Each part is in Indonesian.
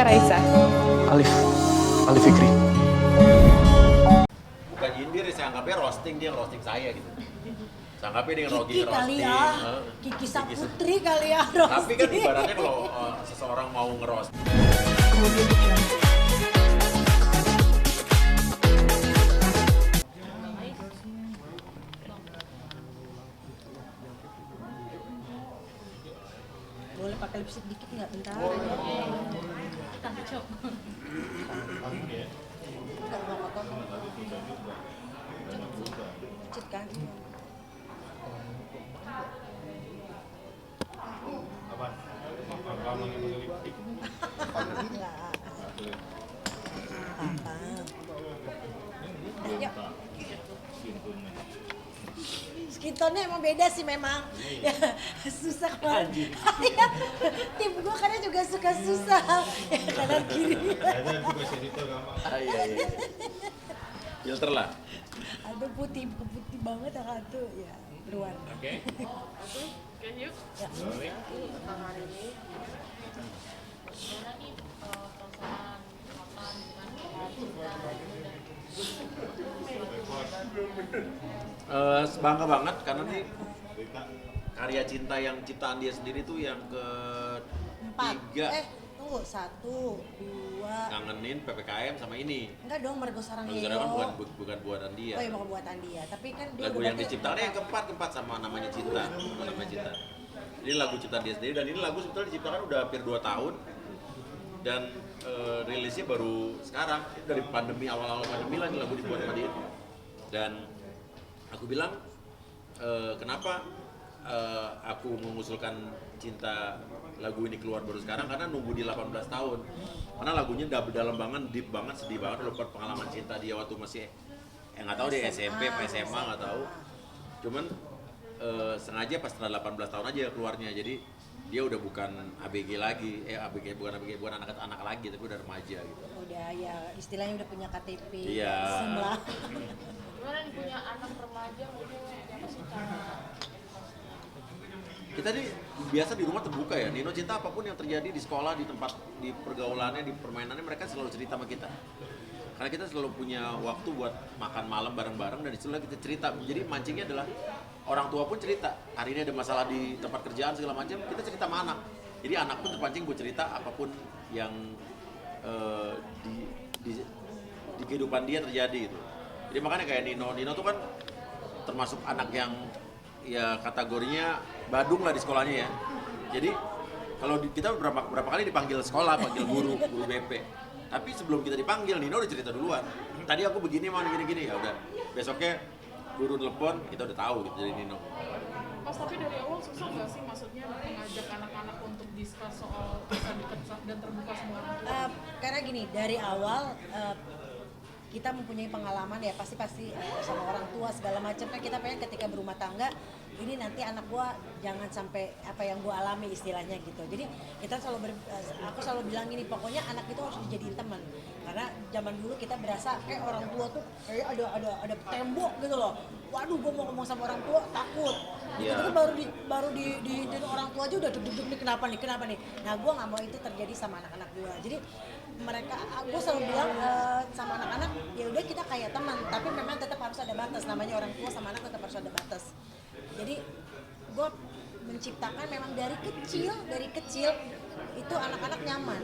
saya Raisa. Alif Fikri. Bukan nyindir, saya anggapnya roasting, dia roasting saya gitu. Saya anggapnya dia Kiki roasting. kali ya, Kiki Saputri kali ya Tapi kan roasting. ibaratnya kalau seseorang mau ngeroast. Boleh pakai lipstick dikit nggak? Bentar. Nggak kotor. Pucet kan? Nggak. Apa? Yuk. Skin tone-nya emang beda sih memang. Ya, susah banget. Ya, tim gue kadang juga suka susah. Ya, kanan kiri. Iya. Filter lah. Aduh putih banget ya tuh ya berwarna. Oke, yuk. Ya. Hari ini gimana nih perasaan makan dengan cinta Bangga banget karena nih karya cinta yang ciptaan dia sendiri tuh yang Empat. ketiga. Tunggu, 1, 2. Ngangenin PPKM sama ini. Enggak dong, Mergo Sarang Lagu Yeo. Sarang kan bukan buatan dia. Oh iya, bukan buatan dia. Tapi kan dia Lagu udah yang berarti diciptakan yang keempat sama namanya Cinta. Namanya Cinta. Ini lagu ciptaan dia sendiri dan ini lagu sebetulnya diciptakan udah hampir 2 tahun dan rilisnya baru sekarang. Ini dari pandemi, awal-awal pandemi lah ini lagu dibuat sama dia. Dan aku bilang kenapa aku mengusulkan Cinta lagu ini keluar baru sekarang karena nunggu di 18 tahun. Karena lagunya udah dalam banget, deep banget, sedih banget, lupa pengalaman cinta dia waktu masih nggak tahu deh SMP, SMA nggak tahu. Cuman sengaja pas setelah 18 tahun aja keluarnya. Jadi dia udah bukan ABG lagi, bukan anak-anak lagi tapi udah remaja gitu. udah ya istilahnya udah punya KTP. Iya. SIM lah. gimana nih punya anak remaja mungkin yang masih Kita nih biasa di rumah terbuka ya, Nino Cinta apapun yang terjadi di sekolah, di tempat, di pergaulannya, di permainannya mereka selalu cerita sama kita. Karena kita selalu punya waktu buat makan malam bareng-bareng dan disitulah kita cerita. Jadi mancingnya adalah orang tua pun cerita. Hari ini ada masalah di tempat kerjaan segala macam, kita cerita sama anak. Jadi anak pun terpancing buat cerita apapun yang di kehidupan dia terjadi gitu. Jadi makanya kayak Nino tuh kan termasuk anak yang ya kategorinya badung lah di sekolahnya ya. Jadi kalau kita berapa kali dipanggil sekolah, panggil guru BP. Tapi sebelum kita dipanggil, Nino udah cerita duluan. Tadi aku begini mau gini ya udah. Besoknya guru telepon, kita udah tahu gitu dari Nino. Pas tapi dari awal susah nggak sih maksudnya mengajak anak-anak untuk discuss soal kisah dekat dan terbuka semua orang tua? Karena gini, dari awal kita mempunyai pengalaman ya pasti sama orang tua segala macam kan kita pengen ketika berumah tangga ini nanti anak gua jangan sampai apa yang gua alami istilahnya gitu. Jadi kita aku selalu bilang gini, pokoknya anak itu harus dijadiin teman. Karena zaman dulu kita berasa kayak orang tua tuh kayak ada tembok gitu loh. Waduh, gua mau ngomong sama orang tua takut. Gitu Iya. baru di orang tua aja udah deg-deg nih kenapa nih. Nah, gua nggak mau itu terjadi sama anak-anak gua. Jadi gue selalu bilang sama anak-anak ya udah kita kayak teman, tapi memang tetap harus ada batas. Namanya orang tua sama anak tetap harus ada batas. Jadi gue menciptakan memang dari kecil itu anak-anak nyaman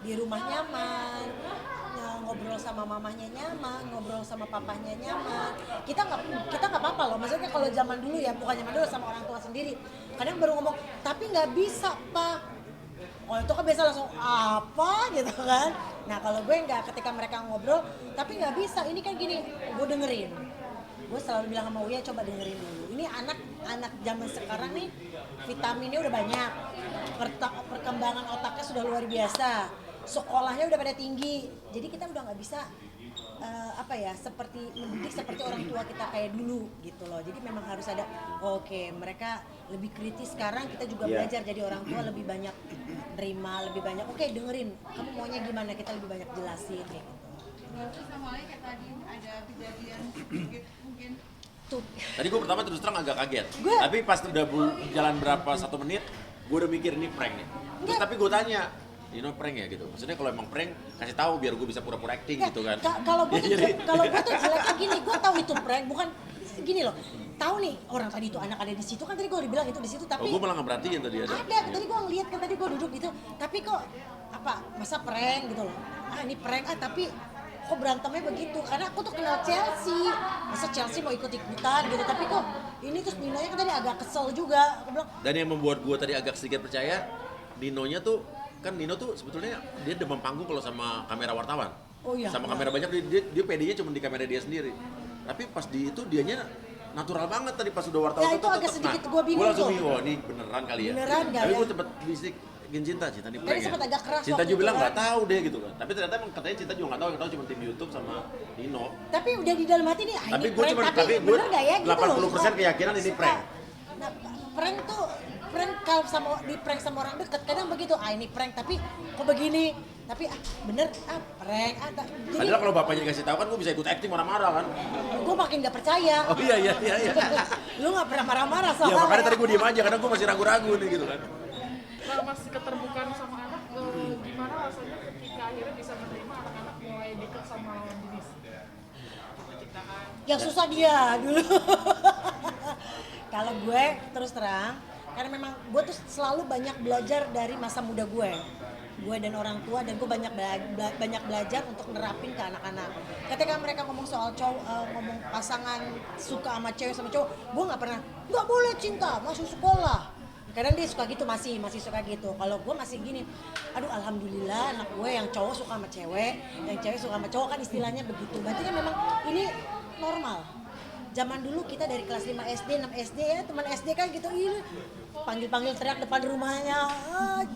di rumah, nyaman ngobrol sama mamahnya nyaman, ngobrol sama papahnya nyaman. Kita nggak apa-apa loh. Maksudnya kalau zaman dulu ya, bukan zaman dulu, sama orang tua sendiri. Kadang baru ngomong, tapi nggak bisa pak. Oh itu kan biasa langsung apa gitu kan. Nah kalau gue nggak, ketika mereka ngobrol, tapi nggak bisa. Ini kan gini, gue dengerin. Gue selalu bilang sama Uya, coba dengerin dulu. Ini anak zaman sekarang nih vitaminnya udah banyak, perkembangan otaknya sudah luar biasa, sekolahnya udah pada tinggi. Jadi kita udah nggak bisa mendidik seperti orang tua kita kayak dulu gitu loh. Jadi memang harus ada mereka lebih kritis sekarang, kita juga belajar jadi orang tua lebih banyak terima, lebih banyak dengerin kamu maunya gimana, kita lebih banyak jelasin kayak gitu. Terus sama halnya kayak tadi ada kejadian mungkin Tuh. Tadi gue pertama terus terang agak kaget. Tapi pas udah jalan berapa 1 menit, gue udah mikir ini prank nih. Terus tapi gue tanya, Dino prank ya gitu. Maksudnya kalau emang prank kasih tahu biar gue bisa pura-pura acting Nggak, gitu kan. Kalau gue tuh, Jadi- kalau gue tuh jeleknya gini, gue tahu itu prank, bukan gini loh. Tahu nih orang tadi itu anak ada di situ kan tadi gue udah bilang itu di situ, Oh, tapi gue malah nggak perhatiin tadi ada. ada. Tadi gue ngeliat kan tadi gue duduk gitu, tapi kok apa masa prank gitu loh. Ah ini prank tapi kok berantemnya begitu? Karena aku tuh kenal Chelsea, masa Chelsea mau ikut-ikutan gitu, tapi kok ini terus Ninonya kan tadi agak kesel juga. Aku bilang Dan yang membuat gue tadi agak sedikit percaya, Dinonya tuh kan Dino tuh sebetulnya dia demam panggung kalau sama kamera wartawan. Oh iya. Sama kamera banyak dia pedenya cuma di kamera dia sendiri. Tapi pas di itu dianya natural banget tadi pas udah wartawan. Ya, itu agak sedikit gua bingung Gue langsung tuh. bingung, wah ini beneran kali ya. Beneran nggak Tapi ya? gue cepet bisik Cinta di prank ya. sempat agak keras Cinta waktu juga itu bilang kan. nggak tahu deh gitu kan. Tapi ternyata emang katanya Cinta juga nggak tahu, yang tahu cuma tim YouTube sama Dino. tapi udah di dalam hati nih, Tapi ini gue prank, cuma tapi bener gak ya gitu loh. 80% keyakinan ini Suka. prank. Nah, prank tuh prank kalau sama di prank sama orang deket kadang begitu, ini prank tapi kok begini, tapi bener prank jadi Padahal kalau bapaknya dikasih tahu kan gue bisa ikut acting marah-marah kan. gue makin gak percaya. Oh iya. Lu gak pernah marah-marah Ya soalnya. makanya tadi gue diem aja karena gue masih ragu-ragu nih gitu kan. Nah, Mas, keterbukaan sama anak, gimana rasanya ketika akhirnya bisa menerima anak-anak mulai deket sama lawan jenis? Penciptaan. Yang susah dia dulu. Kalau gue terus terang, karena memang gue tuh selalu banyak belajar dari masa muda gue dan orang tua, dan gue banyak belajar untuk nerapin ke anak-anak. Ketika mereka ngomong soal cowok, ngomong pasangan suka sama cewek sama cowok, gue nggak pernah nggak boleh cinta masuk sekolah. Kadang dia suka gitu, masih suka gitu. Kalau gue masih gini, aduh alhamdulillah anak gue yang cowok suka sama cewek, yang cewek suka sama cowok, kan istilahnya begitu. Berarti kan memang ini normal. Zaman dulu kita dari kelas 5 SD, 6 SD ya, teman SD kan gitu, ini panggil-panggil teriak depan rumahnya,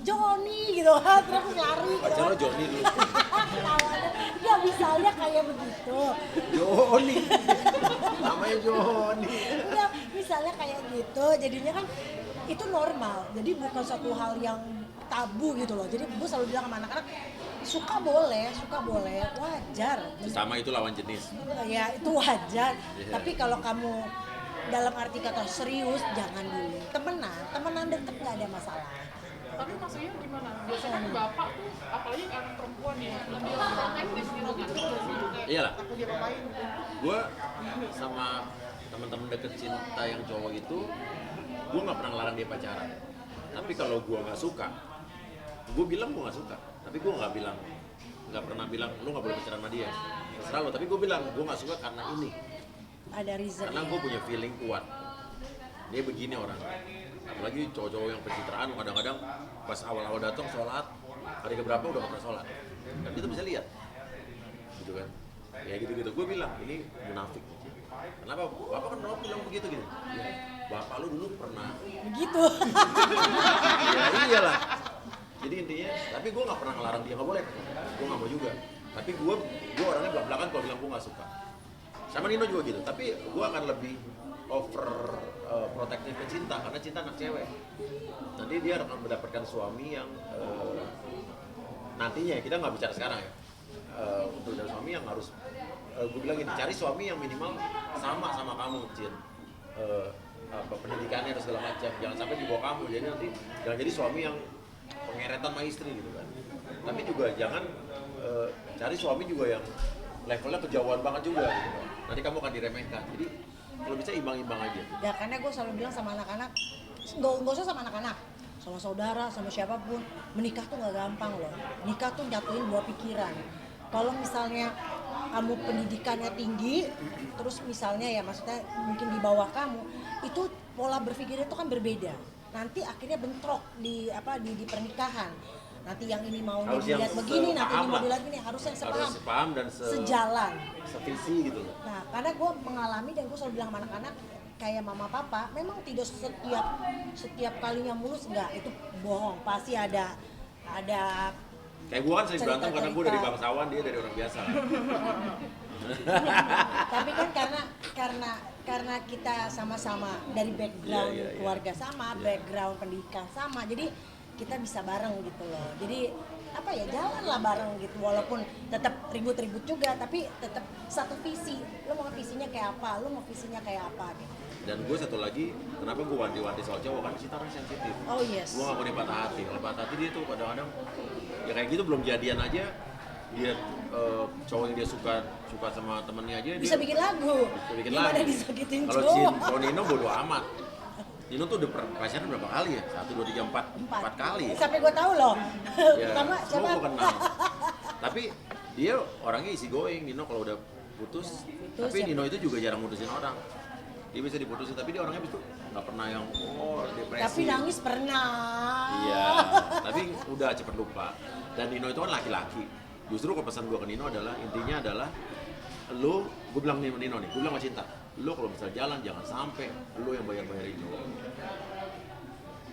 Johnny gitu, terus lari gitu. Pacar lo Johnny dulu. Ya misalnya kayak begitu. Johnny. Namanya Johnny. Ya misalnya kayak gitu, jadinya kan itu normal. Jadi bukan suatu hal yang tabu gitu loh. Jadi gue selalu bilang sama anak-anak, suka boleh, wajar. Sama itu lawan jenis. Ya itu wajar. Tapi kalau kamu dalam arti kata serius, jangan dulu. Temenan deket nggak ada masalah. Tapi maksudnya gimana? Biasanya kan bapak tuh, apalagi anak perempuan ya, lebih protektif gitu kan? Iyalah. Aku diapain gitu. Gue sama teman-teman deket Cinta yang cowok itu, gue nggak pernah ngelarang dia pacaran. Tapi kalau gue nggak suka, gue bilang gue nggak suka. Tapi gue nggak pernah bilang lu nggak boleh pacaran sama dia. Terserah lo. Tapi gue bilang gue nggak suka karena ini. Ada reason. Karena gue punya feeling kuat. Dia begini orang. Apalagi cowok-cowok yang pencitraan kadang-kadang pas awal-awal datang sholat, hari keberapa udah gak pernah sholat. Dan kita bisa lihat. Gitu kan. Ya gitu-gitu. Gue bilang ini munafik. Kenapa? Bapak kan bilang begitu gitu. Ya, bapak lu dulu pernah. Begitu. Ya iyalah. Jadi intinya, tapi gue gak pernah ngelarang dia, gak boleh. Gue gak mau juga. Tapi gue orangnya belak-belakan kalau bilang gue gak suka. Sama Nino juga gitu, tapi gue akan lebih over protektif ke Cinta, karena Cinta anak cewek. Nanti dia akan mendapatkan suami yang nantinya, kita nggak bicara sekarang ya, untuk dari suami yang harus, gue bilang gini, cari suami yang minimal sama kamu, Cin. Pendidikannya dan segala macam, jangan sampai di bawah kamu, jadi nanti jangan jadi suami yang pengeretan sama istri gitu kan. Tapi juga jangan cari suami juga yang levelnya kejauhan banget juga gitu kan. Nanti kamu akan diremehkan. Jadi kalau bisa imbang-imbang aja. Ya karena gue selalu bilang sama anak-anak, nggak usah sama anak-anak, sama saudara, sama siapapun, menikah tuh nggak gampang loh. Nikah tuh nyatuin dua pikiran. Kalau misalnya kamu pendidikannya tinggi, terus misalnya ya maksudnya mungkin di bawah kamu, itu pola berpikirnya tuh kan berbeda. Nanti akhirnya bentrok di pernikahan. Nanti yang ini mau dilihat begini, nanti ini mau dilihat begini, harus yang sepaham. Harus sepaham dan sejalan. Sevisi gitu loh. Nah, karena gue mengalami dan gue selalu bilang sama anak-anak, kayak mama papa, memang tidak setiap kalinya mulus, enggak, itu bohong, pasti ada Kayak gue kan sering berantem karena gue dari cerita-cerita. bangsawan, dia dari orang biasa kan. Tapi kan karena kita sama-sama dari background Iya. keluarga sama, background pendidikan sama, jadi kita bisa bareng gitu loh. Jadi apa ya, jalanlah bareng gitu, walaupun tetap ribut-ribut juga, tapi tetap satu visi. Lo mau visinya kayak apa, lo mau visinya kayak apa gitu. Dan gue satu lagi, kenapa gue wanti-wanti soal cowok kan Cinta orang sensitif. Oh yes. Gue gak mau dia patah hati. Kalau patah hati dia tuh kadang-kadang Ya kayak gitu belum jadian aja dia cowok yang dia suka sama temennya aja Bisa dia bikin lagu. bisa bikin Gimana lagu. disakitin Kalau cowok? Kalau Nino bodo amat. Nino tuh udah pacaran berapa kali ya? 1, 2, 3, 4 kali. Sampai gue tahu loh. Ya, Pertama semua siapa? gue kenal. Tapi dia orangnya easy going. Nino kalau udah putus tapi ya. Nino itu juga jarang mutusin orang. Dia bisa diputusin tapi dia orangnya itu nggak pernah yang depresi. Tapi nangis pernah. Iya, tapi udah cepet lupa. Dan Nino itu kan laki-laki. Justru kalau pesan gue ke Nino adalah intinya adalah lu, gue bilang nih Nino nih, gue bilang sama Cinta, lu kalau misalnya jalan jangan sampai lu yang bayar-bayarin lu.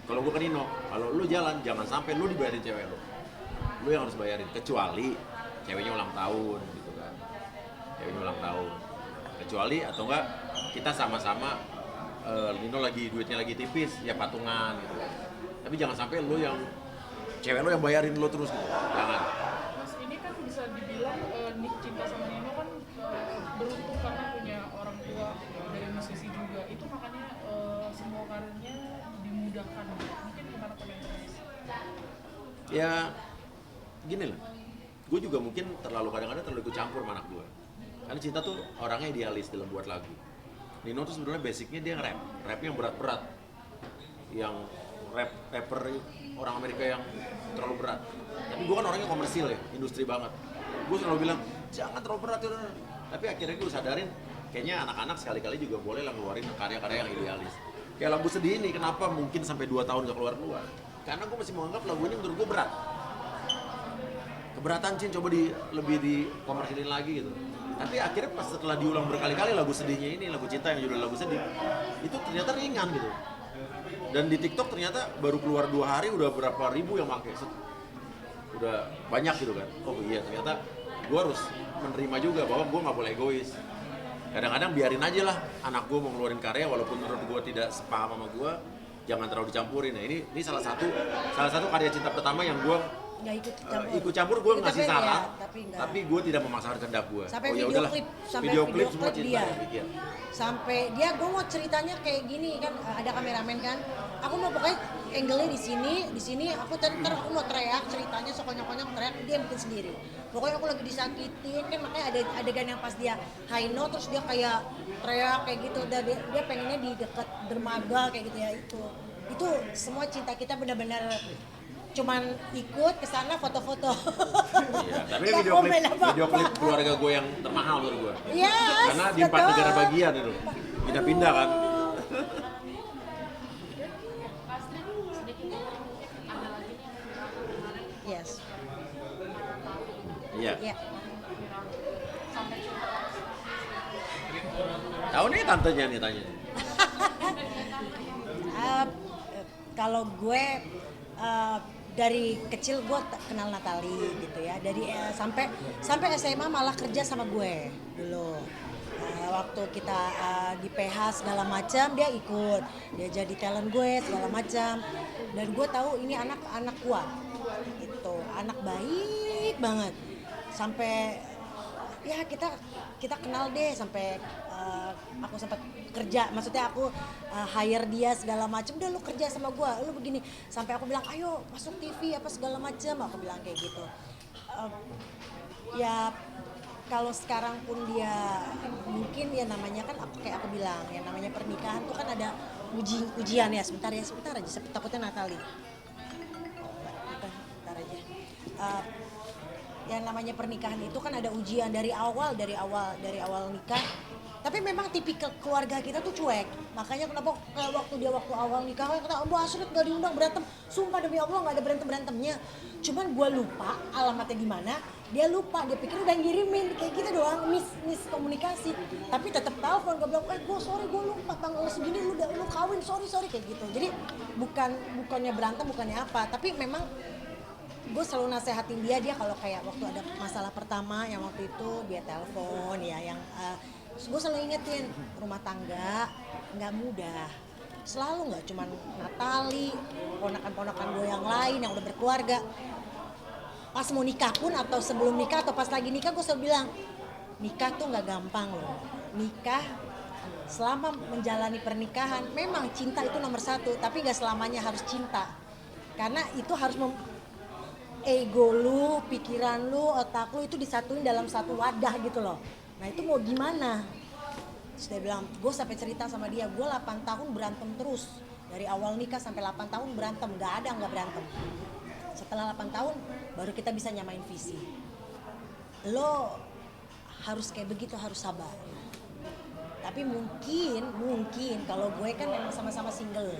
Kalau gue ke Nino, kalau lu jalan jangan sampai lu dibayarin cewek lu. Lu yang harus bayarin, kecuali ceweknya ulang tahun gitu kan. Ceweknya ulang tahun. Kecuali atau enggak kita sama-sama Nino lagi duitnya lagi tipis ya patungan gitu. Tapi jangan sampai lu yang cewek lu yang bayarin lu terus gitu. Jangan. Mas, ini kan bisa dibilang Nick Cinta sama Nino kan beruntung karena punya orang tua dari musisi juga. Itu makanya semua karirnya dimudahkan. Mungkin gimana komentarnya? Ya gini lah. Gue juga mungkin kadang-kadang terlalu ikut campur sama anak gue. Karena Cinta tuh orangnya idealis dalam buat lagu. Nino tuh sebenarnya basicnya dia rap yang berat-berat, yang rapper orang Amerika yang terlalu berat. Tapi gue kan orangnya komersil ya, industri banget. Gue selalu bilang jangan terlalu berat ya. Tapi akhirnya gue sadarin, kayaknya anak-anak sekali-kali juga boleh lah ngeluarin karya-karya yang idealis. Kayak lagu sedih ini, kenapa mungkin sampai 2 tahun gak keluar-keluar? Karena gue masih menganggap lagu ini menurut gue berat. Keberatan Cin, coba lebih dikomersilin lagi gitu. Tapi akhirnya pas setelah diulang berkali-kali lagu sedihnya ini, lagu Cinta yang judul lagu sedih, itu ternyata ringan gitu. Dan di TikTok ternyata baru keluar 2 hari udah berapa ribu yang pakai. Udah banyak gitu kan. Oh iya, ternyata gue harus menerima juga bahwa gue nggak boleh egois. Kadang-kadang biarin aja lah anak gue mau ngeluarin karya walaupun menurut gue tidak sepaham sama gue, jangan terlalu dicampurin. Nah ini salah satu karya Cinta pertama yang gue Nggak ikut campur gue ngasih Tapi saran, ya, tapi gue tidak memaksakan kehendak gue. Sampai ya video udahlah, klip, video klip semua Cinta dia. yang bikin. Sampai dia, gue mau ceritanya kayak gini kan, ada kameramen kan. Aku mau pokoknya angle-nya di sini aku ntar aku mau teriak ceritanya sekonyong-konyong teriak, dia bikin sendiri. Pokoknya aku lagi disakitin kan, makanya ada adegan yang pas dia high note terus dia kayak teriak kayak gitu. Dan dia pengennya di dekat dermaga kayak gitu ya itu semua Cinta kita benar-benar cuman ikut ke sana foto-foto. Iya, tapi Nggak video komen apa-apa. klip keluarga gue yang termahal menurut gue. Yes, Karena di 4 betul. negara bagian itu. Pindah-pindah kan. Pasti sedikit ada lagi nih yang viral kemarin Yes. Iya. Ya. sampai cinta. Tahu nih tantenya nih tanya. Kalau gue dari kecil gue kenal Natalie gitu ya, dari sampai SMA malah kerja sama gue dulu. Waktu kita di PH segala macam dia ikut, dia jadi talent gue segala macam, dan gue tahu ini anak kuat gitu, anak baik banget. Sampai ya kita kenal deh sampai aku sempat kerja, maksudnya aku hire dia segala macam, udah lu kerja sama gue, lu begini, sampai aku bilang ayo masuk TV apa segala macam, aku bilang kayak gitu. Ya kalau sekarang pun dia mungkin ya namanya kan kayak aku bilang ya namanya pernikahan tuh kan ada ujian ya, sebentar aja takutnya Natalie. Sebentar aja. Yang namanya pernikahan itu kan ada ujian dari awal nikah. Tapi memang tipikal keluarga kita tuh cuek. Makanya kenapa waktu awal nikah kata Mbak Asrit gak diundang berantem. Sumpah demi Allah gak ada berantem-berantemnya. Cuman gue lupa alamatnya di mana. Dia lupa, dia pikir udah ngirimin kayak gitu doang, miskomunikasi. Tapi tetap telepon, gue bilang, gue lupa tanggal segini lu kawin, sorry kayak gitu. Jadi bukannya berantem, bukannya apa. Tapi memang gue selalu nasehatin dia kalau kayak waktu ada masalah pertama yang waktu itu dia telepon ya yang gue selalu ingetin rumah tangga nggak mudah, selalu nggak cuman Natalie, ponakan-ponakan gue yang lain yang udah berkeluarga. Pas mau nikah pun atau sebelum nikah atau pas lagi nikah gue selalu bilang nikah tuh nggak gampang loh. Nikah selama menjalani pernikahan memang cinta itu nomor 1, tapi nggak selamanya harus cinta, karena itu harus ego lu, pikiran lu, otak lu itu disatuin dalam satu wadah gitu loh. Nah itu mau gimana? Terus dia bilang, gue sampai cerita sama dia, gue 8 tahun berantem terus. Dari awal nikah sampai 8 tahun berantem, nggak berantem. Setelah 8 tahun baru kita bisa nyamain visi. Lo harus kayak begitu, harus sabar. Tapi mungkin kalau gue kan memang sama-sama single.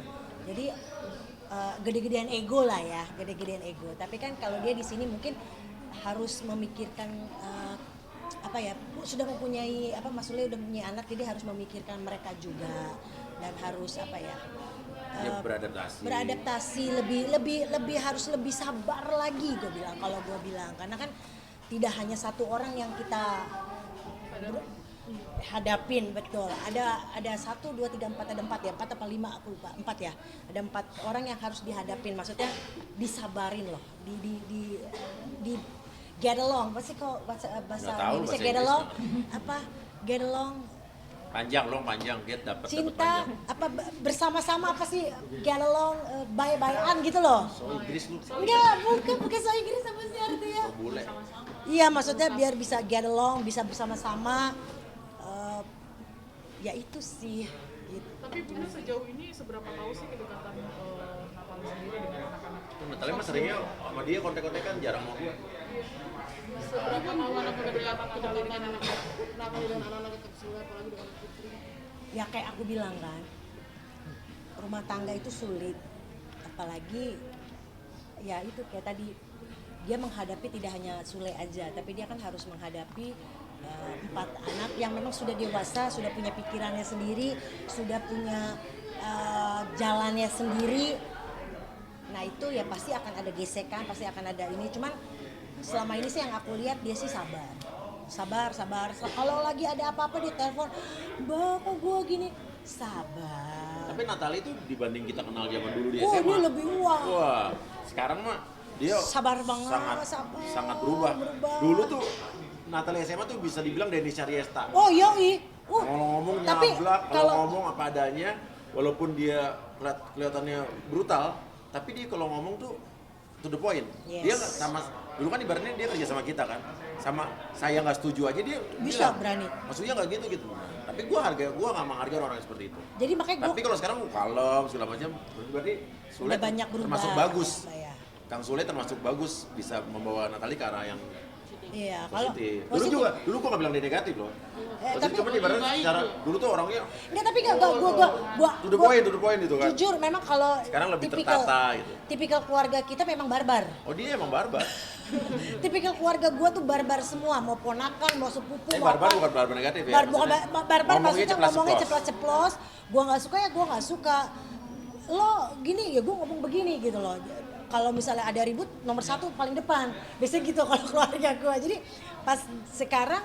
Jadi gede-gedean ego lah ya, gede-gedean ego. Tapi kan kalau dia di sini mungkin harus memikirkan sudah mempunyai Mas Sule udah punya anak, jadi harus memikirkan mereka juga dan harus beradaptasi lebih harus lebih sabar lagi gue bilang karena kan tidak hanya satu orang yang kita hadapin, betul. Ada 1, 2, 3, 4, ada 4 ya, 4 apa 5 aku lupa, 4 ya. Ada 4 orang yang harus dihadapin, maksudnya disabarin loh, di get along, apa sih kok bahasa Indonesia get along, get along, panjang get dapat cinta panjang. Bersama-sama apa sih get along, bye-byean gitu loh. So Inggris lu. Enggak, bukan so Inggris apa sih artinya? Bule. Iya, maksudnya biar bisa get along, bisa bersama-sama. Ya itu sih. Gitu. Tapi Bunda sejauh ini seberapa tahu sih kedekatan Natalie sendiri dengan anak-anak? Natalie mah seringnya sama dia kontek-kontekan, jarang mau gue. Seberapa tahu kedekatan Natalie dengan Natalie dan anak-anak dekat Sule, apalagi dengan Putri. Ya kayak aku bilang kan, rumah tangga itu sulit. Apalagi ya itu kayak tadi, dia menghadapi tidak hanya Sule aja, tapi dia kan harus menghadapi 4 anak yang memang sudah dewasa, sudah punya pikirannya sendiri, sudah punya jalannya sendiri. Nah itu ya pasti akan ada gesekan, pasti akan ada ini. Cuman selama ini sih yang aku lihat dia sih sabar. Kalau lagi ada apa-apa di telepon, "Mbak, kok gua gini?" Sabar. Tapi Natalie itu dibanding kita kenal zaman dulu di Oh, SMA. dia lebih Wah, sekarang mah dia sabar banget, sangat berubah. Dulu tuh Natalie SMA tuh bisa dibilang Denny Syariesta. Oh yoi. Kalau ngomong Tapi nyablak, kalau kalau ngomong apa adanya, walaupun dia kelihatannya brutal, tapi dia kalau ngomong tuh to the point. Yes. Dia nggak sama, dulu kan ibaratnya dia kerja sama kita kan, sama saya nggak setuju aja dia bisa bilang, berani. maksudnya nggak gitu. Tapi gue nggak menghargai orang yang seperti itu. Jadi makanya Tapi kalau sekarang kalem segala macam, berarti Sule udah banyak berubah. termasuk bagus. Ya. Kang Sule termasuk bagus, bisa membawa Natalie ke arah yang Iya, kalau positif. Dulu gua nggak bilang dia negatif loh. tapi cuma ibaratnya secara dulu tuh orangnya enggak, tapi gua to the point itu kan. jujur memang kalau Sekarang lebih tertata gitu. Tipikal keluarga kita memang barbar. Oh dia emang barbar. Tipikal keluarga gua tuh barbar semua, mau ponakan, mau sepupu, mau Barbar apa. bukan barbar negatif ya. Bukan barbar maksudnya ngomongnya ceplas-ceplos. ceplos-ceplos. Gua nggak suka ya gua nggak suka. Lo gini ya gua ngomong begini gitu loh. Kalau misalnya ada ribut, nomor 1 paling depan. Biasanya gitu kalau keluarga gue. Jadi pas sekarang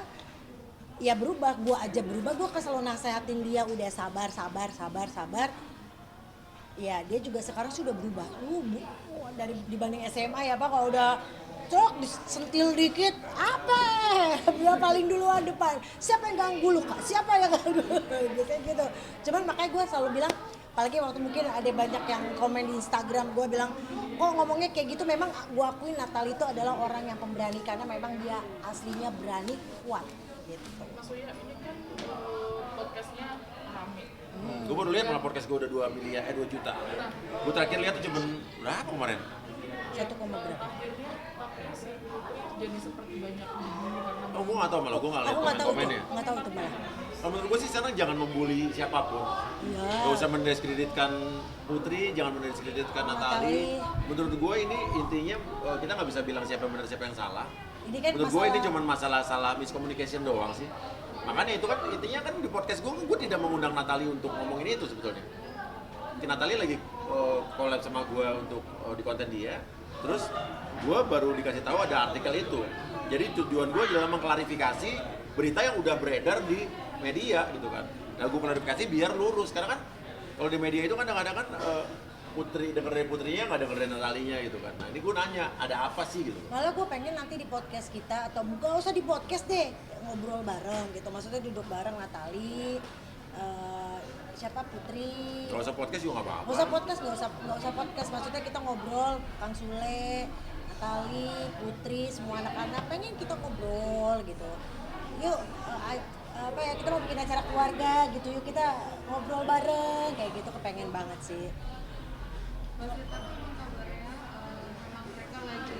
ya berubah, gue aja berubah. Gue kan selalu nasehatin dia, udah sabar. Ya dia juga sekarang sudah berubah. Dari dibanding SMA ya Pak, kalau udah disentil dikit, apa? Dia paling duluan depan. Siapa yang ganggu lu Kak? Siapa yang ganggu? Biasanya gitu. Cuman makanya gue selalu bilang, apalagi waktu mungkin ada banyak yang komen di Instagram, gue bilang kok ngomongnya kayak gitu. Memang gue akuin Natalie itu adalah orang yang pemberani, karena memang dia aslinya berani, kuat gitu. Mas Uya, ini kan podcastnya rame. Gue baru lihat malah podcast gue udah 2 juta. Gue terakhir lihat tuh cuma berapa kemarin? 1, berapa? Akhirnya tapi si Putri jadi seperti banyak dibully karena Oh gue nggak tahu, malah gue nggak lihat Aku nggak tahu itu, komennya. nggak tahu itu malah. Kalau menurut gue sih sekarang jangan membuli siapapun. Iya. Gak usah mendiskreditkan Putri, jangan mendiskreditkan Natalie. Menurut gue ini intinya kita nggak bisa bilang siapa yang benar siapa yang salah. Ini kan Menurut gue ini cuma masalah miscommunication doang sih. Makanya itu kan intinya kan di podcast gue tidak mengundang Natalie untuk ngomongin itu sebetulnya. Natalie lagi collab sama gue untuk di konten dia. Terus gue baru dikasih tahu ada artikel itu. Jadi tujuan gue adalah mengklarifikasi berita yang udah beredar di media gitu kan. Nah gue klarifikasi biar lurus, karena kan kalau di media itu kan kadang-kadang kan Putri denger dari Putrinya, nggak denger dari Natalinya gitu kan. Nah ini gue nanya ada apa sih gitu. Malah gue pengen nanti di podcast kita, atau nggak usah di podcast deh, ngobrol bareng gitu. Maksudnya duduk bareng Natalie, siapa Putri. Kalau usah podcast juga nggak apa-apa. Nggak usah podcast. Maksudnya kita ngobrol, Kang Sule, Natali, Putri, semua anak-anak pengen kita ngobrol gitu. Yuk kita mau bikin acara keluarga gitu, yuk kita ngobrol bareng kayak gitu, kepengen banget sih. Mas Rita tuh emang kabarnya memang mereka lagi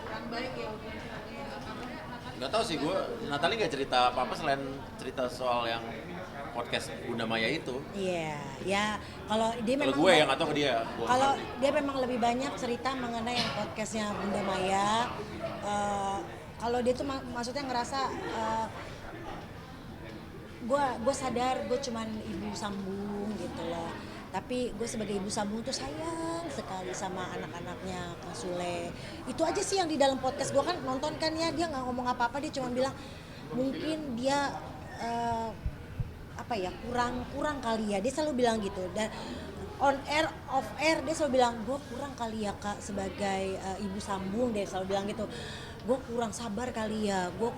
kurang baik ya hubungannya. Kabarnya Natali Nggak tahu sih, gue Natali nggak cerita apa-apa selain cerita soal yang podcast Bunda Maya itu. Iya, ya kalau dia Kalau memang gue yang nggak tahu ke dia. Gua kalau nggak tahu. dia memang lebih banyak cerita mengenai yang podcastnya Bunda Maya. Kalau dia tuh maksudnya ngerasa gue sadar gue cuman ibu sambung gitu loh, tapi gue sebagai ibu sambung tuh sayang sekali sama anak-anaknya Kang Sule. Itu aja sih yang di dalam podcast gue kan nonton kan ya, dia nggak ngomong apa-apa, dia cuma bilang mungkin dia kurang kali ya, dia selalu bilang gitu. Dan on air off air dia selalu bilang gue kurang kali ya Kak sebagai ibu sambung, dia selalu bilang gitu, gue kurang sabar kali ya, gue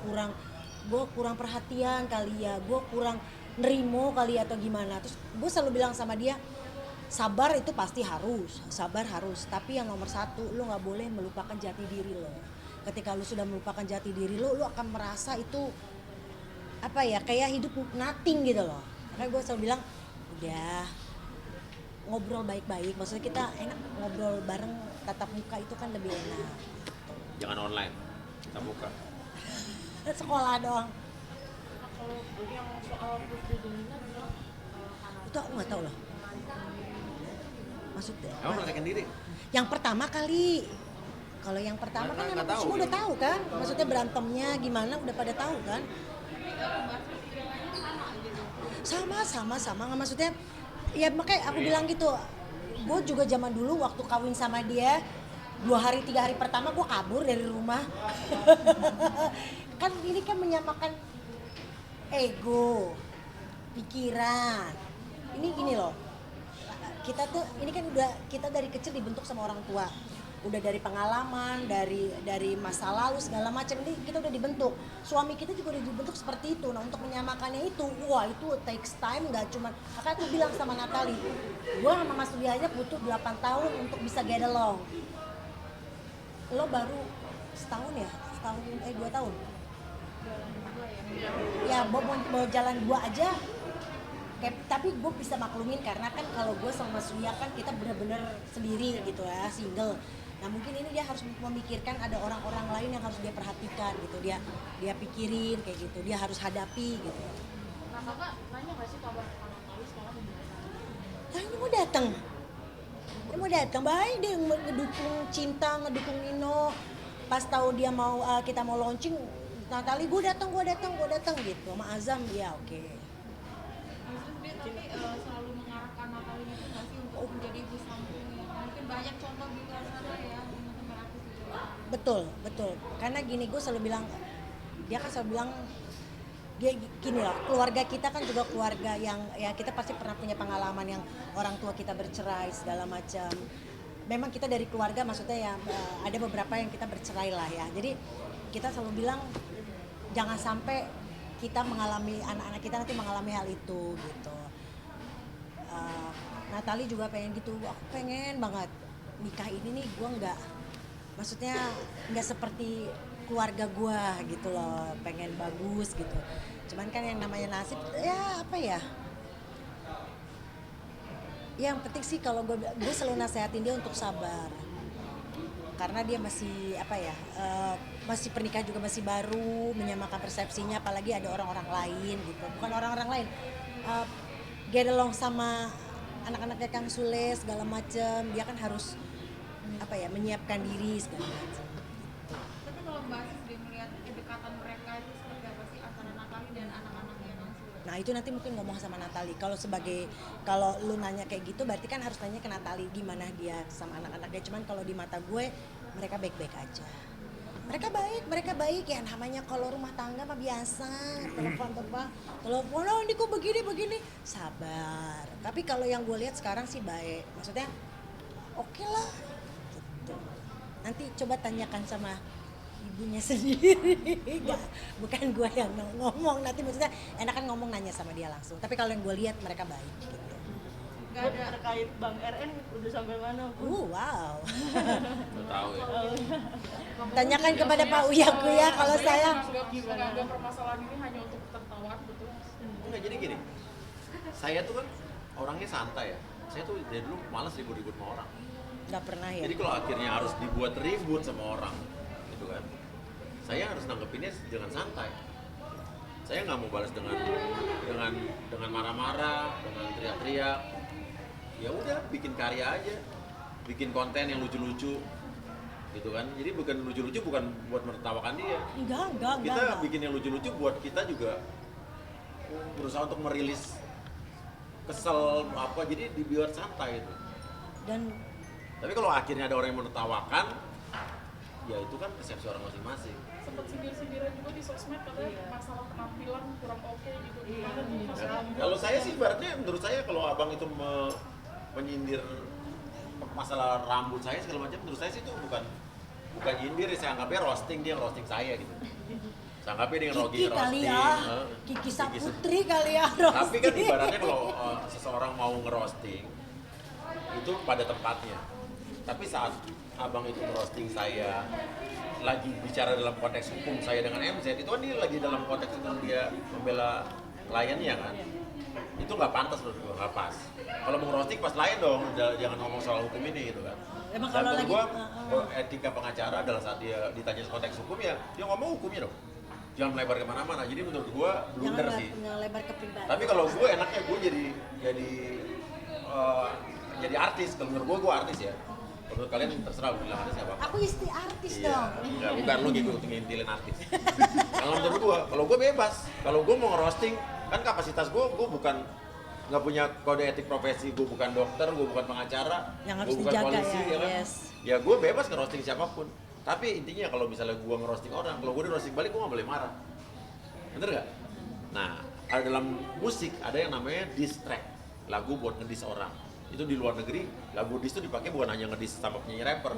kurang perhatian kali ya, gue kurang nerimo kali ya, atau gimana. Terus gue selalu bilang sama dia, sabar itu pasti harus, sabar harus, tapi yang nomor satu lu nggak boleh melupakan jati diri lo. Ketika lu sudah melupakan jati diri lo, lu akan merasa itu kayak hidup nothing gitu loh. Makanya gue selalu bilang udah ngobrol baik-baik, maksudnya kita enak ngobrol bareng tatap muka itu kan lebih enak. Jangan online, kita buka. Sekolah doang. Nah, kalau yang soal Putri Delina bilang Itu aku nggak tahu loh. Maksudnya? Emang praktekin diri? Yang pertama kali. Kalau yang pertama kan Nggak emang tahu. semua udah tahu kan. Maksudnya berantemnya gimana udah pada tahu kan. Sama. Nggak, maksudnya ya makanya aku bilang gitu. Gue juga zaman dulu waktu kawin sama dia 2 hari 3 hari pertama gue kabur dari rumah. Kan ini kan menyamakan ego, pikiran. Ini gini loh. Kita tuh ini kan udah kita dari kecil dibentuk sama orang tua. Udah dari pengalaman, dari masa lalu segala macam, ini kita udah dibentuk. Suami kita juga udah dibentuk seperti itu. Nah, untuk menyamakannya itu, wah itu takes time, nggak cuma. Makanya aku bilang sama Natali, gue sama Mas Rudi aja butuh 8 tahun untuk bisa get along. Lo baru setahun ya? 2 tahun? Ya mau jalan 2 aja. Tapi gue bisa maklumin karena kan kalau gue sama Mas Surya kan kita benar-benar sendiri gitu ya, single. Nah mungkin ini dia harus memikirkan ada orang-orang lain yang harus dia perhatikan gitu, dia pikirin kayak gitu, dia harus hadapi gitu. Nah kakak nanya nggak sih kabar Natali sekarang gimana? Nah ini mau datang, baik dia ngedukung Cinta, ngedukung Nino. Pas tahu dia mau kita mau launching, Natali gue datang gitu, sama Azam ya oke. Maksudnya dia tapi selalu mengarahkan Natali itu nggak sih untuk menjadi ibu sambung yang mungkin banyak contoh di luar sana ya teman-teman artis juga. Betul. Karena gini, gue selalu bilang, dia kan selalu bilang, dia gini loh, keluarga kita kan juga keluarga yang ya kita pasti pernah punya pengalaman yang orang tua kita bercerai segala macam. Memang kita dari keluarga maksudnya ya ada beberapa yang kita bercerai lah ya. Jadi kita selalu bilang jangan sampai kita mengalami, anak-anak kita nanti mengalami hal itu gitu. Natali juga pengen gitu, aku pengen banget nikah ini nih gue maksudnya nggak seperti keluarga gue gitu loh, pengen bagus gitu. Cuman kan yang namanya nasib ya yang penting sih kalau gue selalu nasehatin dia untuk sabar karena dia masih masih pernikahan juga masih baru, menyamakan persepsinya, apalagi ada orang-orang lain gitu, bukan orang-orang lain, get along sama anak-anaknya Kang Sule segala macem, dia kan harus menyiapkan diri segala macam. Tapi kalau Mbak Asis dia melihat kedekatan mereka itu seperti apa sih antara Natali dan anak-anaknya Kang Sule? Nah itu nanti mungkin ngomong sama Natali. Kalau lu nanya kayak gitu berarti kan harus nanya ke Natali gimana dia sama anak-anaknya. Cuman kalau di mata gue mereka baik-baik aja. Mereka baik ya, namanya kalau rumah tangga mah biasa, telepon oh ini kok begini sabar. Tapi kalau yang gue lihat sekarang sih baik, maksudnya oke lah gitu. Nanti coba tanyakan sama ibunya sendiri. Bukan gue yang ngomong, nanti maksudnya enakan ngomong nanya sama dia langsung. Tapi kalau yang gue lihat mereka baik gitu. nggak ada. terkait Bang RN udah sampai mana? Wow. Nggak tahu ya. Tanyakan kepada Pak Uya Kuya kalau saya. menganggap permasalahan ini hanya untuk tertawaan, betul. Enggak, jadi gini, saya tuh kan orangnya santai ya. Saya tuh dari dulu malas ribut-ribut sama orang. Nggak pernah ya. Jadi kalau akhirnya harus dibuat ribut sama orang, gitu kan, saya harus nanggepinnya dengan santai. Saya nggak mau balas dengan marah-marah, dengan teriak-teriak. Ya udah, bikin karya aja, bikin konten yang lucu-lucu, gitu kan. Jadi bukan lucu-lucu bukan buat menertawakan dia. Enggak. Kita bikin yang lucu-lucu buat kita juga berusaha untuk merilis kesel apa, jadi dibiar santai itu. Dan Tapi kalau akhirnya ada orang yang menertawakan, ya itu kan persepsi orang masing-masing. Sempat sindir-sindiran juga di sosmed katanya masalah penampilan kurang oke gitu. Gimana nih Nah, masalah kalau saya sih ibaratnya menurut saya kalau abang itu menyindir masalah rambut saya segala macam, menurut saya sih itu bukan nyindir, saya anggapnya roasting, dia roasting saya gitu. Saya anggapnya dia Kiki kali ya, Kiki Saputri kali ya. Tapi kan roasting. ibaratnya kalau seseorang mau ngerosting itu pada tempatnya. Tapi saat abang itu ngerosting saya lagi bicara dalam konteks hukum saya dengan MZ, itu kan dia lagi dalam konteks hukum, dia membela kliennya kan. Itu nggak pantas menurut gue, nggak pas. Kalau mau ngerosting pas lain dong, jangan ngomong soal hukum ini gitu kan. Emang Dan kalau menurut lagi gua, etika pengacara adalah saat dia ditanya konteks hukum ya dia ngomong hukumnya dong. Jangan melebar kemana-mana. Jadi menurut gua blunder sih. Jangan lebar ke pribadi. Tapi kalau gue enaknya gue jadi artis. Kalau menurut gue artis ya. Kalau menurut kalian terserah gue bilang artis apa. Aku istri artis Iya, dong. enggak, bukan lu gitu ngintilin artis. Kalau menurut gue, kalau gue bebas. Kalau gue mau ngerosting, kan kapasitas gue bukan nggak punya kode etik profesi, gue bukan dokter, gue bukan pengacara, Yang harus gue bukan dijaga polisi, ya, kan? yes. Ya gue bebas ngerosting siapapun. Tapi intinya kalau misalnya gue ngerosting orang, kalau gue di-roasting balik, gue nggak boleh marah. Bener nggak? Nah, ada dalam musik ada yang namanya diss track, lagu buat ngedis orang. Itu di luar negeri, lagu diss itu dipakai bukan hanya ngedis sama penyanyi rapper,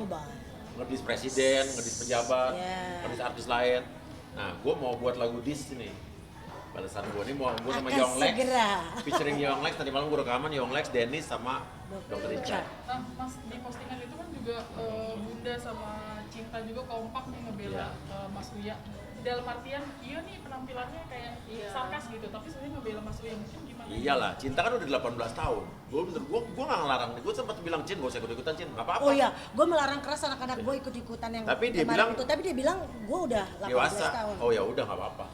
ngedis presiden, ngedis pejabat, Yeah. ngedis artis lain. Nah, gue mau buat lagu diss nih. Balasan gue nih mau gue sama Akan Yonglex, segera. featuring Yonglex. Tadi malam gue rekaman Yonglex, Dennis sama Dr. Richard. Nah, Mas, di postingan itu kan juga Bunda sama Cinta juga kompak nih ngebela Iya. Mas Uya. Dalam artian, iya nih penampilannya kayak sarkas gitu, tapi sebenarnya ngebela Mas Uya mungkin gimana? Iyalah, Cinta kan udah 18 tahun. Gue nggak ngelarang, gue sempat bilang Cin, gak usah ikut-ikutan Cin, nggak apa-apa. Oh iya, gue melarang keras anak-anak gue ikut-ikutan yang Tapi dia kemarin bilang- itu. Tapi dia bilang gue udah 18 Dewasa. tahun. Oh ya udah nggak apa-apa.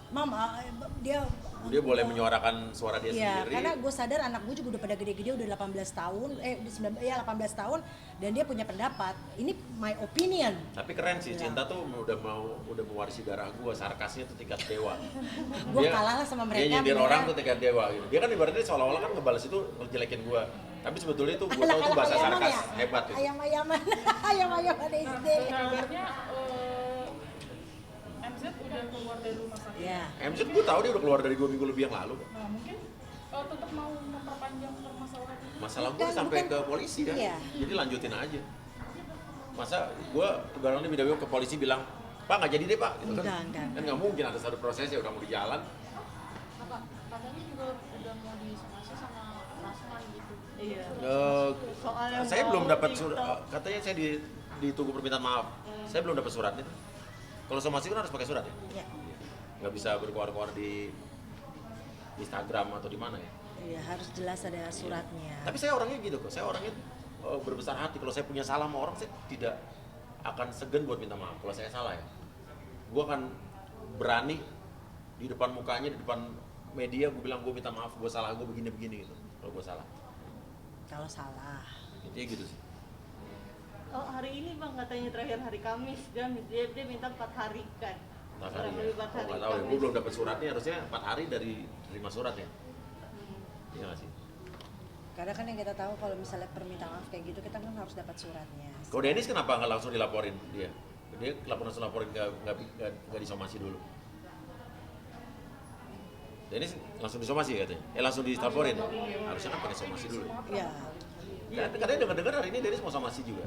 Mama, dia Boleh menyuarakan suara dia Iya, sendiri. karena gue sadar anak gue juga udah pada gede-gede, udah 18 tahun, 18 tahun, dan dia punya pendapat. Ini my opinion. Tapi keren sih, Iya. Cinta tuh udah mewarisi darah gue, sarkasnya tuh tingkat dewa. Gue kalah lah sama mereka. Dia nyindir beneran. orang tuh tingkat dewa gitu. Dia kan ibaratnya seolah-olah kan ngebales itu ngejelekin gue. Tapi sebetulnya itu gue tahu tuh bahasa Ayam-ayaman sarkas ya? hebat itu. Ayam-ayaman, ayam-ayaman SD. Kabarnya MZ udah keluar dari rumah sakit. Ya, MZ gue tahu dia udah keluar dari 2 minggu lebih yang lalu. Nah, mungkin tetap mau memperpanjang permasalahan ini. Masalah gue Bukan, sampai bukan. ke polisi kan. Iya. Jadi lanjutin aja. Masa gue barangnya video ke polisi bilang, Pak nggak jadi deh Pak. Gitu kan. Enggak. Kan nggak mungkin ada satu prosesnya udah mau di jalan. Apa katanya juga udah mau disomasi sama Rasman gitu. Iya. Soal yang Saya belum mau dapat TikTok. surat. Katanya saya ditunggu permintaan maaf. Saya belum dapat suratnya. Kalau somasi kan harus pakai surat ya. ya, Nggak bisa berkuar-kuar di Instagram atau di mana ya. ya harus jelas ada suratnya. Tapi saya orangnya gitu kok. Saya orangnya berbesar hati. Kalau saya punya salah sama orang, saya tidak akan segan buat minta maaf. Kalau saya salah ya, gue akan berani di depan mukanya, di depan media, gue bilang gue minta maaf, gue salah, gue begini-begini gitu. Kalau gue salah, Kalau salah. intinya gitu sih. Oh, hari ini Bang katanya terakhir hari Kamis dan dia minta 4 hari kan. 4 hari ya. Lebih 4 hari. Nggak tahu ya. Kamis. Gue belum dapat suratnya. Harusnya 4 hari dari terima surat ya. Iya nggak sih. Karena kan yang kita tahu kalau misalnya permintaan maaf kayak gitu kita kan harus dapat suratnya. Kalau Dennis kenapa nggak langsung dilaporin dia? Dia langsung laporin nggak disomasi dulu. Dennis langsung disomasi katanya. Langsung dilaporin. Harusnya kan pakai somasi dulu. Iya. Katanya dengar-dengar hari ini Dennis mau somasi juga.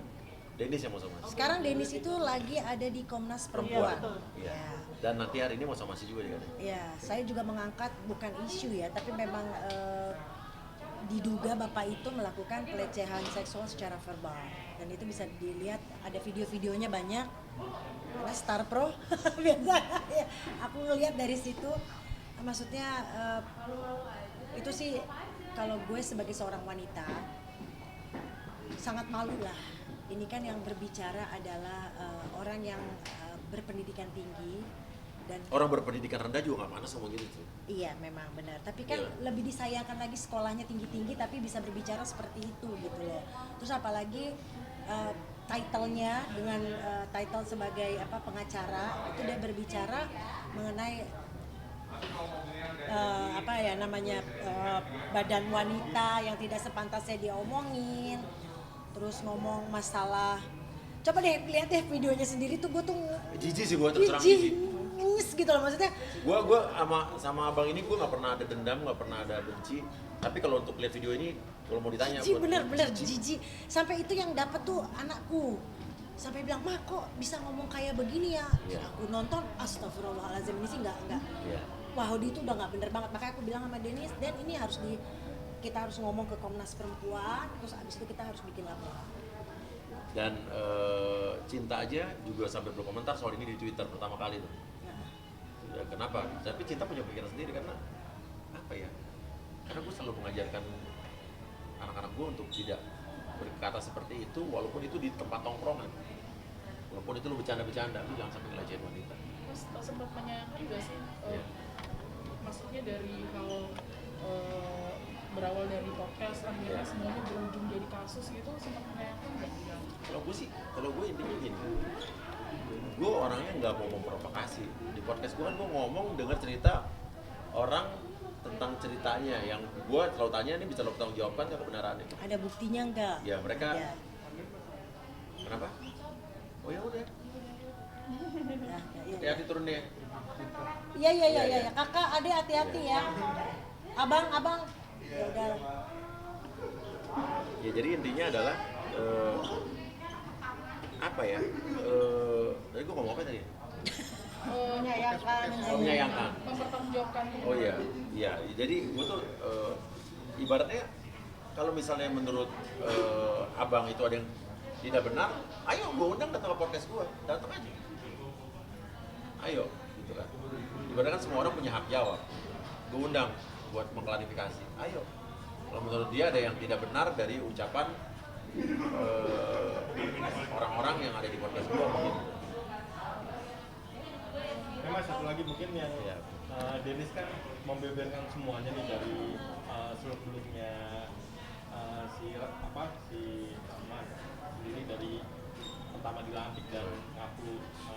Dennis yang mau somasi. Sekarang Dennis itu lagi ada di Komnas Perempuan. betul. Iya. Ya. Dan nanti hari ini mau somasi juga dia katanya. Ya, saya juga mengangkat bukan isu ya, tapi memang diduga bapak itu melakukan pelecehan seksual secara verbal, dan itu bisa dilihat ada video-videonya banyak karena Star Pro biasa ya, aku ngelihat dari situ. Maksudnya itu sih kalau gue sebagai seorang wanita sangat malu lah. Ini kan yang berbicara adalah orang yang berpendidikan tinggi, dan Orang berpendidikan rendah juga nggak panas ngomong gitu tuh. iya memang benar, tapi kan Iya. lebih disayangkan lagi sekolahnya tinggi-tinggi tapi bisa berbicara seperti itu gitu loh. Terus apalagi title-nya dengan title sebagai pengacara, itu dia berbicara mengenai badan wanita yang tidak sepantasnya diomongin. Terus ngomong masalah, coba deh lihat deh videonya sendiri tuh, gue tuh Jijik sih gue, terus terang jijik. nyes gitu loh maksudnya. Gue sama abang ini gue nggak pernah ada dendam, nggak pernah ada benci. Tapi kalau untuk lihat video ini, kalau mau ditanya, Jijik, buat- bener jijik. Sampai itu yang dapat tuh anakku, sampai bilang, "Ma, kok bisa ngomong kayak begini ya?" Terus Iya. aku nonton, astagfirullahaladzim, ini sih nggak. Iya. Wah, Hodi itu udah nggak bener banget. Makanya aku bilang sama Dennis, Dan ini kita harus ngomong ke Komnas Perempuan, terus abis itu kita harus bikin laporan. Dan Cinta aja juga sampai berkomentar soal ini di Twitter pertama kali tuh. Nah, Ya, kenapa? Tapi Cinta punya pikiran sendiri karena apa ya? Karena gue selalu mengajarkan anak-anak gue untuk tidak berkata seperti itu, walaupun itu di tempat tongkrongan, walaupun itu lu bercanda-bercanda, lu jangan sampai ngelecehin wanita. Mas sempat menyayangkan juga sih, Iya. maksudnya dari hal berawal dari podcast akhirnya Iya. semuanya berujung jadi kasus gitu, sempat menyayangkan nggak? Kalau gue intinya gini, gue orangnya nggak mau memprovokasi. Di podcast gue kan gue ngomong dengar cerita orang tentang ceritanya, yang gue selalu tanya ini bisa lo bertanggung jawabkan nggak kebenarannya? ada buktinya nggak? Ya mereka Ya. kenapa? Oh ya udah, Nah, ya. hati-hati turun deh. Iya, Iya. kakak, adek hati-hati ya. Abang, ya udah. Ya jadi intinya adalah apa ya? Tadi gue ngomong apa tadi? Menyayangkan. Mempertanggungjawabkan. Oh iya, iya. Jadi gue tuh ibaratnya kalau misalnya menurut abang itu ada yang tidak benar, ayo gue undang datang ke podcast gue, datang aja. Ayo, gitu kan. Ibaratnya kan semua orang punya hak jawab. Gue undang buat mengklarifikasi. Ayo. Kalau menurut dia ada yang tidak benar dari ucapan orang-orang yang ada di podcast gue mungkin. Memang satu lagi mungkin yang Iya. Dennis kan membeberkan semuanya nih dari seluk-beluknya si Rahmat sendiri, dari pertama dilantik dan ngaku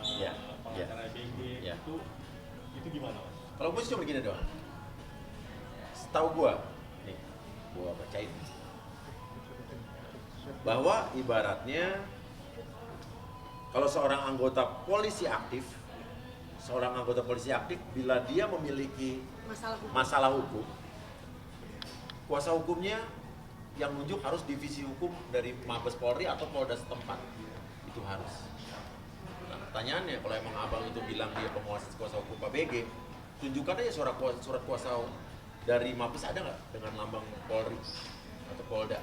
Iya, pengacara BG Iya. itu gimana Mas? Kalau gue sih cuma begini doang. Setahu gue, nih, gue bacain. Bahwa ibaratnya kalau seorang anggota polisi aktif bila dia memiliki masalah hukum, kuasa hukumnya yang nunjuk harus divisi hukum dari Mabes Polri atau Polda setempat. Itu harus. Nah, pertanyaannya, kalau emang abang itu bilang dia penguasa kuasa hukum Pak BG, tunjukkan aja surat kuasa dari Mabes ada nggak dengan lambang Polri atau Polda.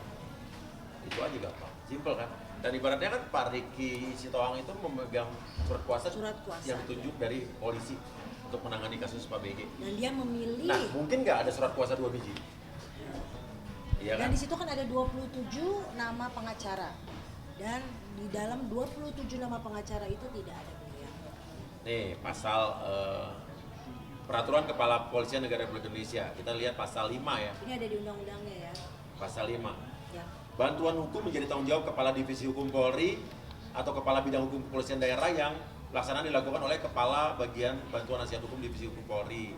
Itu aja gampang, simpel kan. Dan ibaratnya kan Pak Riki Sitohang itu memegang surat kuasa yang ditunjuk dari polisi untuk menangani kasus Pak BG. Dan dia memilih. Nah, mungkin nggak ada surat kuasa 2 biji. Iya Dan kan? di situ kan ada 27 nama pengacara. Dan di dalam 27 nama pengacara itu tidak ada beliau. Nih, pasal Peraturan Kepala Kepolisian Negara Republik Indonesia. Kita lihat pasal 5 ya. Ini ada di undang-undangnya ya. Pasal 5. Ya. Bantuan hukum menjadi tanggung jawab Kepala Divisi Hukum Polri atau Kepala Bidang Hukum Kepolisian Daerah yang pelaksanaan dilakukan oleh Kepala Bagian Bantuan Nasihat Hukum Divisi Hukum Polri.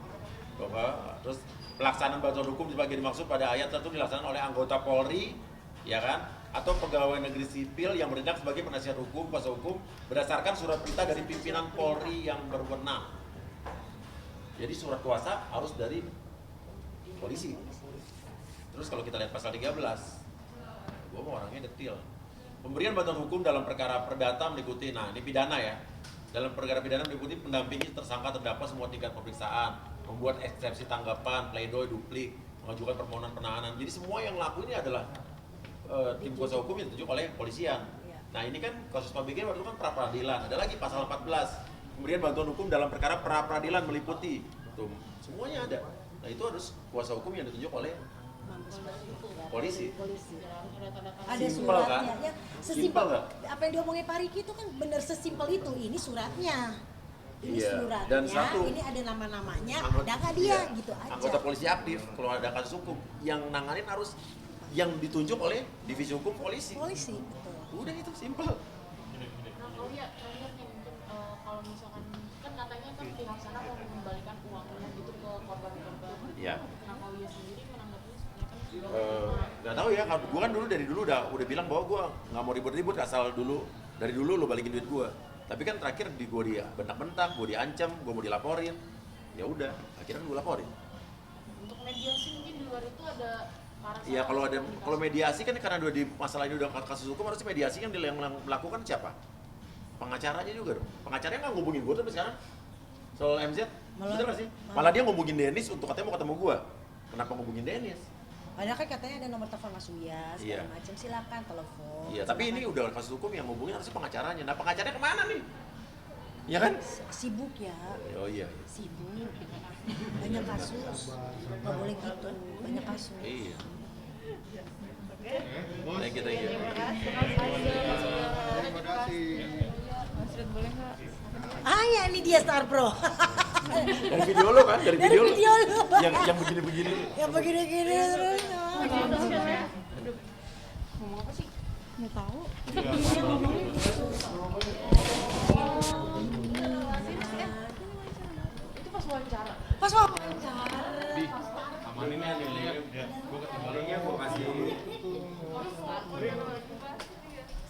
Terus pelaksanaan bantuan hukum sebagai dimaksud pada ayat tertentu dilaksanakan oleh anggota Polri, ya kan? Atau pegawai negeri sipil yang bertindak sebagai penasihat hukum, kuasa hukum berdasarkan surat perintah dari pimpinan Polri yang berwenang. Jadi surat kuasa harus dari polisi. Terus kalau kita lihat pasal 13, gue mau orangnya detail. Pemberian bantuan hukum dalam perkara perdata meliputi, nah ini pidana ya. Dalam perkara pidana meliputi pendampingi tersangka terdakwa semua tingkat pemeriksaan, membuat eksepsi tanggapan, pledoi, duplik, mengajukan permohonan penahanan. Jadi semua yang laku ini adalah tim kuasa hukum yang ditunjuk oleh kepolisian. Nah ini kan kasus Pak BG waktu itu kan pra peradilan, ada lagi pasal 14. Kemudian bantuan hukum dalam perkara pra peradilan meliputi, tuh semuanya ada. Nah itu harus kuasa hukum yang ditunjuk oleh polisi. Ada Simpel, suratnya kan? ya. Simpel, Sesimpel nggak? apa yang diomongin Pak Riki itu kan bener sesimpel itu. Ini suratnya. Ini Iya, suratnya, dan satu, ini ada nama-namanya, Anggota- ada nggak dia iya, gitu aja. Anggota polisi aktif kalau ada kasus hukum yang nanganin harus yang ditunjuk oleh divisi hukum polisi. Polisi, betul. Udah itu simpel. Nah, kalau ya terakhir nih mungkin kalau misalkan kan katanya kan pihak sana mau mengembalikan uangnya gitu ke korban-korban. Iya. Nah, kalau ya sendiri menanggapinya sebenarnya kan Nggak tahu ya, gue kan dulu dari dulu udah bilang bahwa gue nggak mau ribut-ribut, asal dari dulu lo balikin duit gue. Tapi kan terakhir gue dia bentak-bentak, gue diancam, gue mau dilaporin. Ya udah, akhirnya gue laporin. untuk mediasi mungkin di luar itu ada para Iya kalau mediasi kan karena udah di masalah ini udah kasus hukum, harusnya mediasi kan yang melakukan siapa? Pengacaranya juga dong. Pengacaranya nggak ngubungin gue sampai sekarang soal MZ, bener nggak sih? Malah dia ngubungin Dennis untuk katanya mau ketemu gue. Kenapa ngubungin Dennis? Padahal kan katanya ada nomor telepon Mas Uya, segala Iya. macam, silakan telepon. Iya, tapi ini udah kasus hukum yang ngubungin harusnya pengacaranya. Nah pengacaranya kemana nih? Iya kan? Sibuk ya, Oh iya. sibuk. Banyak kasus, nggak boleh gitu, banyak kasus. Iya. Thank you. Ah ya, ini dia Star Pro. Dari video lo kan? Dari video lo. Yang begini-begini. Yang begini-gini terus. ngomong apa sih? Nggak tahu. Itu pas wawancara. Pas wawancara. Amanin ya nilainya, gue ketinggalannya gue kasih.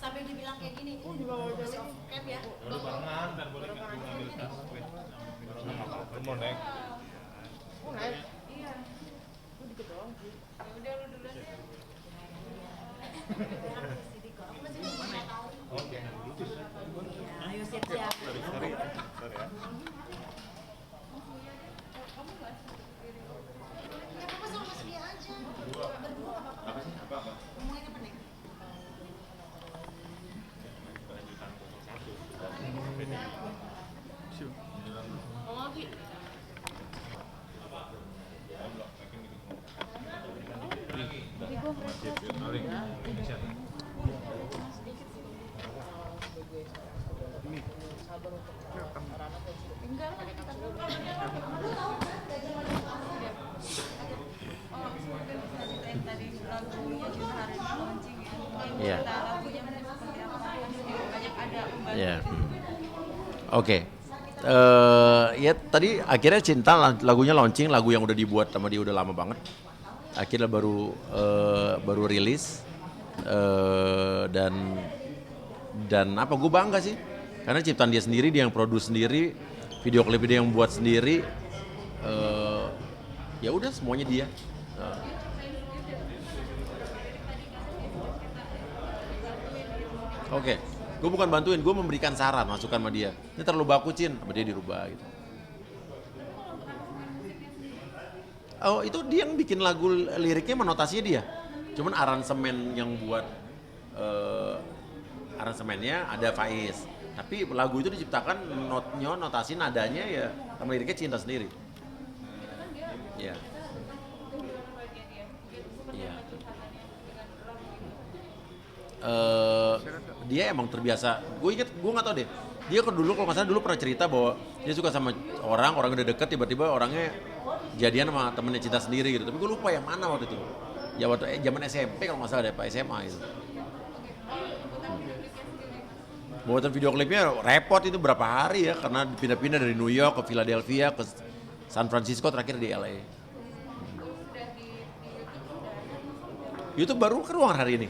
Sampai dibilang kayak gini, masih off cam ya. Udah barengan, dan boleh nggak gue ngambil tas gue. Barengan mau naik. Oh, naik. Iya. Lu dikit doang sih. Ya udah lu dulu aja. Oke. Ayo siap-siap. Sorry ya. Apa sama Mas dia aja? Berdua apa? Apa sih? Apa? Ngomongin apa nih? Ngomong lagi. Tadi lagunya Cinta hari ini launching ya. Iya. Kita lagunya seperti apa? Banyak ada pembantu. Iya. Oke. Ya tadi akhirnya Cinta lagunya launching, lagu yang udah dibuat sama dia udah lama banget. Akhirnya baru rilis dan apa gue bangga sih karena ciptaan dia sendiri, dia yang produce sendiri, video klip dia yang buat sendiri. Ya udah semuanya dia. Oke, gue bukan bantuin, gue memberikan saran, masukan sama dia. Ini terlalu baku, Cin, sama dia dirubah gitu. Oh, itu dia yang bikin lagu liriknya, menotasinya dia. Cuman aransemen yang buat aransemennya ada Faiz. Tapi lagu itu diciptakan notasi nadanya ya sama liriknya Cinta sendiri. Iya. Iya. Dia emang terbiasa. Gue nggak tahu deh. Dia dulu kalau nggak salah dulu pernah cerita bahwa dia suka sama orang udah deket, tiba-tiba orangnya jadian sama temennya Cinta sendiri gitu. Tapi gue lupa yang mana waktu itu. Ya waktu zaman SMP kalau nggak salah deh, Pak SMA gitu. Buatan video klipnya repot itu berapa hari ya, karena pindah-pindah dari New York ke Philadelphia ke San Francisco, terakhir di LA. YouTube baru keluar hari ini.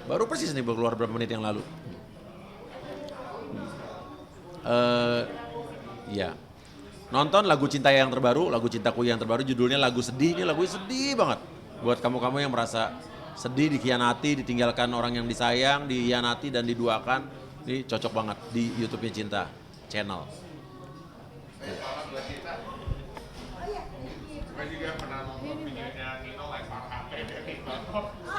Baru persis nih keluar beberapa menit yang lalu. Ya. Nonton lagu Cinta yang terbaru, lagu Cintaku yang terbaru, judulnya lagu sedih. Ini lagunya sedih banget. Buat kamu-kamu yang merasa sedih, dikhianati, ditinggalkan orang yang disayang, dikhianati dan diduakan. Ini cocok banget di YouTube-nya Cinta channel. Supaya juga pernah nonton videonya Nino nih.